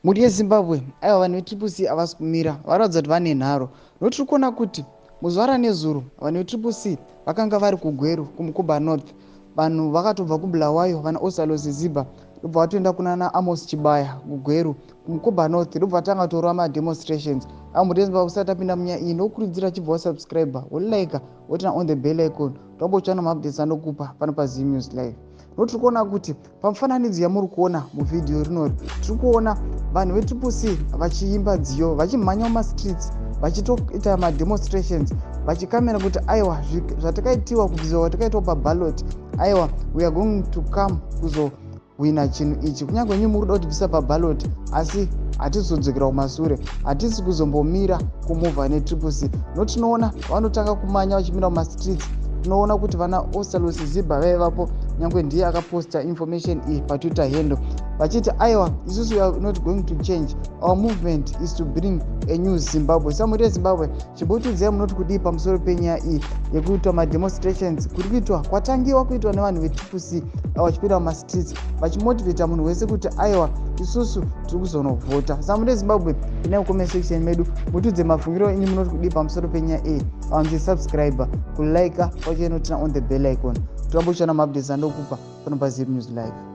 Muri yeZimbabwe aiwa vanhu veTCC havasi kumira varatidza kuti vane nharo nokuti tiri kuona kuti muzuva ranezuro vanhu veTCC vakanga vari kugweru kumukuba north vanhu vakatobva kuBulawayo vana Ostallos Siziba ndobva vatoenda kunana Amos Chibaya kugweru kumukuba north ndobva vatanga kutorwa mademonstrations. Muri yeZimbabwe usati tapinda munyaya iyi ndokurudzira chibva wasubscribe wolike wotina on the bell icon tombotsvana maupdates anokupa pano paZim News Live. Notiri kuona kuti pamufananidzo yamuri kuona muvhidhiyo rinori tiri kuona vanhu veTCC vachiimba dziyo vachimhanya mumastreets vachitoita mademonstrations vachikamera kuti aiwa zvatakaitiwa kubvisa kwatakaitwa paballot aiwa we are going to come kuzohwina chinhu ichi kunyange nyumu muri kuda kutibvisa paballot asi hatizodzokera kumasure hatisi kuzombomira kumovha neTCC notinoona vanotanga kumanya vachimira mumastreets. Tinoona kuti vana Ostallos Siziba vaivapo nyangwe ndiye akaposta information iyi paTwitter handle vachiti aiwa isusu we are not going to change, our movement is to bring a new Zimbabwe. Muri yeZimbabwe chibotudzai munoti kudii pamusoro penyaya iyi yekuitwa mademonstrations kuri kuitwa kwatangiwa kuitwa nevanhu veTCC vachipinda mumastreets vachimotivheta munhu wese kuti aiwa isusu tiri kuzonovhota. Muri yeZimbabwe inai comment section medu mutudze mafungiro enyu munoti kudii pamusoro penyaya iyi subscribe kulike pachenotina on the bell icon torambochana maupdates andokupa pano paZim News Live.